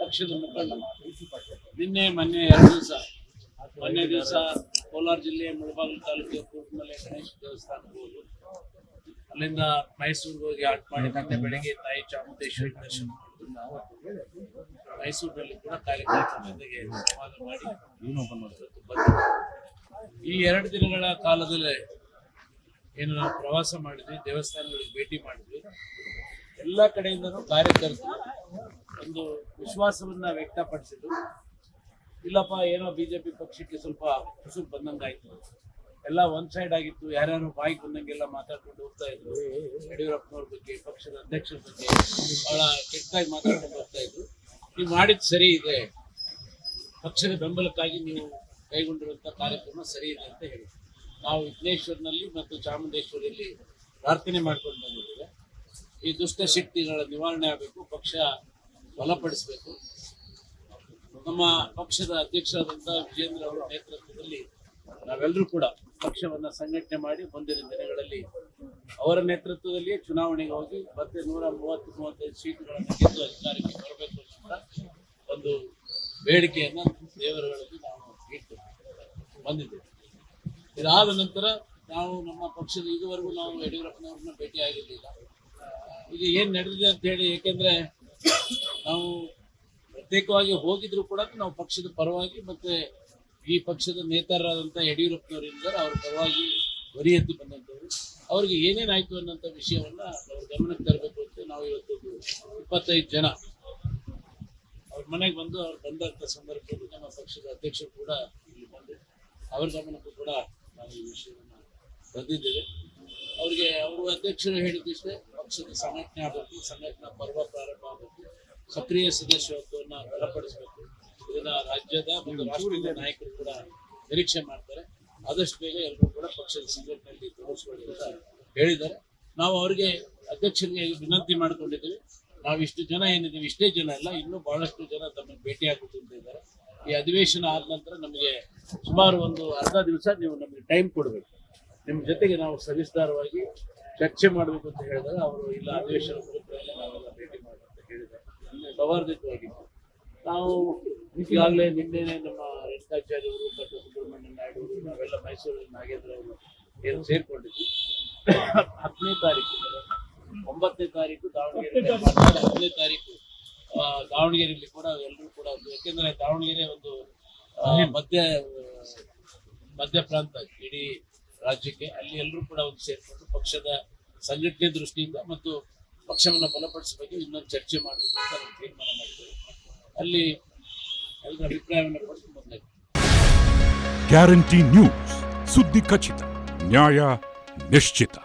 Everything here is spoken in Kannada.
ಪಕ್ಷದ ಮುಖಂಡರು ನಿನ್ನೆ ಮೊನ್ನೆ ದಿವಸ ಕೋಲಾರ ಜಿಲ್ಲೆಯ ಮುಳಬಾಗಿಲು ತಾಲೂಕಿನ ಕೂರ್ಮಲೆ ಗಣೇಶ ದೇವಸ್ಥಾನಕ್ಕೆ ಹೋದ್ರು. ಅಲ್ಲಿಂದ ಮೈಸೂರಿಗೆ ಹೋಗಿ ಆಟ ಮಾಡಿ ಮತ್ತೆ ಬೆಳಿಗ್ಗೆ ತಾಯಿ ಚಾಮುಂಡೇಶ್ವರಿ ದರ್ಶನ ಮಾಡಿಕೊಂಡು ನಾವು ಮೈಸೂರಿನಲ್ಲಿ ಕೂಡ ಕಾರ್ಯಕ್ರಮದೊಂದಿಗೆ ಸಂವಾದ ಮಾಡಿ ಬಂದಿದ್ದೀವಿ. ಈ 2 ದಿನಗಳ ಕಾಲದಲ್ಲೇ ಏನು ನಾವು ಪ್ರವಾಸ ಮಾಡಿದ್ವಿ, ದೇವಸ್ಥಾನಗಳಿಗೆ ಭೇಟಿ ಮಾಡಿದ್ವಿ, ಎಲ್ಲ ಕಡೆಯಿಂದನೂ ಕಾರ್ಯಕರ್ತರು ಒಂದು ವಿಶ್ವಾಸವನ್ನ ವ್ಯಕ್ತಪಡಿಸಿದ್ರು. ಇಲ್ಲಪ್ಪ ಏನೋ ಬಿಜೆಪಿ ಪಕ್ಷಕ್ಕೆ ಸ್ವಲ್ಪ ಕುಸುರು ಬಂದಂಗಾಯ್ತು, ಎಲ್ಲ ಒಂದ್ ಸೈಡ್ ಆಗಿತ್ತು, ಯಾರ್ಯಾರು ಬಾಯಿಗೆ ಬಂದಂಗೆಲ್ಲ ಮಾತಾಡ್ಕೊಂಡು ಹೋಗ್ತಾ ಇದ್ರು. ಯಡಿಯೂರಪ್ಪನವ್ರ ಬಗ್ಗೆ, ಪಕ್ಷದ ಅಧ್ಯಕ್ಷರ ಬಗ್ಗೆ ಬಹಳ ಕೆಟ್ಟಾಗಿ ಮಾತಾಡ್ಕೊಂಡು ಹೋಗ್ತಾ ಇದ್ರು. ನೀವು ಮಾಡಿದ್ ಸರಿ ಇದೆ, ಪಕ್ಷದ ಬೆಂಬಲಕ್ಕಾಗಿ ನೀವು ಕೈಗೊಂಡಿರುವಂತ ಕಾರ್ಯಕ್ರಮ ಸರಿ ಇದೆ ಅಂತ ಹೇಳಿ ನಾವು ವಿಘ್ನೇಶ್ವರನಲ್ಲಿ ಮತ್ತು ಚಾಮುಂಡೇಶ್ವರಿಯಲ್ಲಿ ಪ್ರಾರ್ಥನೆ ಮಾಡ್ಕೊಂಡು ಬಂದಿದ್ದೇವೆ. ಈ ದುಷ್ಟ ಶಕ್ತಿಗಳ ನಿವಾರಣೆ ಆಗಬೇಕು, ಪಕ್ಷ ಬಲಪಡಿಸಬೇಕು. ನಮ್ಮ ಪಕ್ಷದ ಅಧ್ಯಕ್ಷರಾದಂತಹ ವಿಜೇಂದ್ರ ಅವರ ನೇತೃತ್ವದಲ್ಲಿ ನಾವೆಲ್ಲರೂ ಕೂಡ ಪಕ್ಷವನ್ನ ಸಂಘಟನೆ ಮಾಡಿ ಮುಂದಿನ ದಿನಗಳಲ್ಲಿ ಅವರ ನೇತೃತ್ವದಲ್ಲಿಯೇ ಚುನಾವಣೆಗೆ ಹೋಗಿ ಮತ್ತೆ 130-135 ಸೀಟುಗಳನ್ನು ಗೆದ್ದು ಅಧಿಕಾರಕ್ಕೆ ಬರಬೇಕು ಅಂತ ಒಂದು ಬೇಡಿಕೆಯನ್ನ ದೇವರುಗಳಲ್ಲಿ ನಾವು ಇಟ್ಟು ಬಂದಿದ್ದೇವೆ. ಇದಾದ ನಂತರ ನಾವು ನಮ್ಮ ಪಕ್ಷದ ಇದುವರೆಗೂ ನಾವು ಯಡಿಯೂರಪ್ಪನವ್ರನ್ನ ಭೇಟಿ ಆಗಿರಲಿಲ್ಲ. ಈಗ ಏನ್ ನಡೆದಿದೆ ಅಂತ ಹೇಳಿ, ಏಕೆಂದ್ರೆ ನಾವು ಪ್ರತ್ಯೇಕವಾಗಿ ಹೋಗಿದ್ರು ಕೂಡ ನಾವು ಪಕ್ಷದ ಪರವಾಗಿ ಮತ್ತೆ ಈ ಪಕ್ಷದ ನೇತಾರರಾದಂಥ ಯಡಿಯೂರಪ್ಪನವರಿಂದ ಅವ್ರ ಪರವಾಗಿ ಧ್ವನಿ ಎತ್ತಿ ಬಂದಂಥವ್ರು. ಅವ್ರಿಗೆ ಏನೇನಾಯ್ತು ಅನ್ನೋಂಥ ವಿಷಯವನ್ನ ಅವ್ರ ಗಮನಕ್ಕೆ ತರಬೇಕು ಅಂತ ನಾವು ಇವತ್ತು 25 ಜನ ಅವ್ರ ಮನೆಗೆ ಬಂದು ಅವ್ರು ಬಂದಂಥ ಸಂದರ್ಭದಲ್ಲಿ ನಮ್ಮ ಪಕ್ಷದ ಅಧ್ಯಕ್ಷರು ಕೂಡ ಇಲ್ಲಿ ಬಂದು ಅವ್ರ ಗಮನಕ್ಕೂ ಕೂಡ ನಾವು ಈ ವಿಷಯವನ್ನ ತಂದಿದ್ದೇವೆ. ಅವ್ರಿಗೆ ಅವರು ಅಧ್ಯಕ್ಷರು ಹೇಳಿದಿಷ್ಟೇ, ಪಕ್ಷದ ಸಂಘಟನೆ ಆಗಬೇಕು, ಸಂಘಟನಾ ಪರ್ವ ಪ್ರಾರಂಭ ಆಗಬೇಕು, ಸಕ್ರಿಯ ಸದಸ್ಯತ್ವವನ್ನು ಬಲಪಡಿಸಬೇಕು. ಇದನ್ನ ರಾಜ್ಯದ ಮತ್ತು ರಾಷ್ಟ್ರೀಯ ನಾಯಕರು ಕೂಡ ನಿರೀಕ್ಷೆ ಮಾಡ್ತಾರೆ. ಆದಷ್ಟು ಬೇಗ ಎಲ್ಲರೂ ಕೂಡ ಪಕ್ಷದ ಸಂಘಟನೆಯಲ್ಲಿ ತೊಡಗಿಸಿಕೊಳ್ಳಿ ಅಂತ ಹೇಳಿದ್ದಾರೆ. ನಾವು ಅವರಿಗೆ ಅಧ್ಯಕ್ಷರಿಗೆ ವಿನಂತಿ ಮಾಡಿಕೊಂಡಿದ್ದೀವಿ. ನಾವು ಇಷ್ಟು ಜನ ಏನಿದ್ದೀವಿ, ಇಷ್ಟೇ ಜನ ಅಲ್ಲ, ಇನ್ನೂ ಬಹಳಷ್ಟು ಜನ ತಮ್ಮನ್ನು ಭೇಟಿ ಹಾಕುತ್ತಿದ್ದಾರೆ. ಈ ಅಧಿವೇಶನ ಆದ ನಂತರ ನಮಗೆ ಸುಮಾರು ಒಂದು ಅರ್ಧ ದಿವಸ ನೀವು ನಮಗೆ ಟೈಮ್ ಕೊಡಬೇಕು, ನಿಮ್ಮ ಜೊತೆಗೆ ನಾವು ಸವಿಸ್ತಾರವಾಗಿ ಚರ್ಚೆ ಮಾಡಬೇಕು ಅಂತ ಹೇಳಿದಾಗ ಅವರು ಇಲ್ಲ, ಅಧಿವೇಶನ ಮುಗಿದ್ಮೇಲೆ ನಾವೆಲ್ಲ ಭೇಟಿ ಮಾಡೋಣ ಅಂತ ಹೇಳಿದ್ದಾರೆ. ಸೌಹಾರ್ದಯುತವಾಗಿ ನಾವು ಈಗಾಗಲೇ ನಿನ್ನೆನೆ ನಮ್ಮ ರೇಣುಕಾಚಾರ್ಯ ಅವರು ಮತ್ತು ಸುಬ್ರಹ್ಮಣ್ಯ ನಾಯ್ಡು ಅವರು ನಾವೆಲ್ಲ ಮೈಸೂರಲ್ಲಿ ನಾಗೇಂದ್ರ ಅವರು ಏನು ಸೇರ್ಕೊಂಡಿದ್ವಿ. 10ನೇ ತಾರೀಕು 9ನೇ ತಾರೀಕು ದಾವಣಗೆರೆ, 10ನೇ ತಾರೀಕು ದಾವಣಗೆರೆಯಲ್ಲಿ ಕೂಡ ಎಲ್ಲರೂ ಕೂಡ, ಯಾಕೆಂದ್ರೆ ದಾವಣಗೆರೆ ಒಂದು ಮಧ್ಯ ಪ್ರಾಂತ ಇಡೀ ರಾಜ್ಯಕ್ಕೆ, ಅಲ್ಲಿ ಎಲ್ಲರೂ ಕೂಡ ಒಂದು ಸೇರ್ಕೊಂಡು ಪಕ್ಷದ ಸಂಘಟನೆ ದೃಷ್ಟಿಯಿಂದ ಮತ್ತು ಪಕ್ಷವನ್ನು ಬಲಪಡಿಸಬೇಕು ಇನ್ನೊಂದು ಚರ್ಚೆ ಮಾಡಬೇಕು ಅಂತ ನಾವು ತೀರ್ಮಾನ ಮಾಡಿದ್ದೇವೆ. ಅಲ್ಲಿ ಎಲ್ಲರ ಅಭಿಪ್ರಾಯವನ್ನು ಪಡೆದು ಬಂದಾಗ ಗ್ಯಾರಂಟಿ ನ್ಯೂಸ್, ಸುದ್ದಿ ಖಚಿತ, ನ್ಯಾಯ ನಿಶ್ಚಿತ.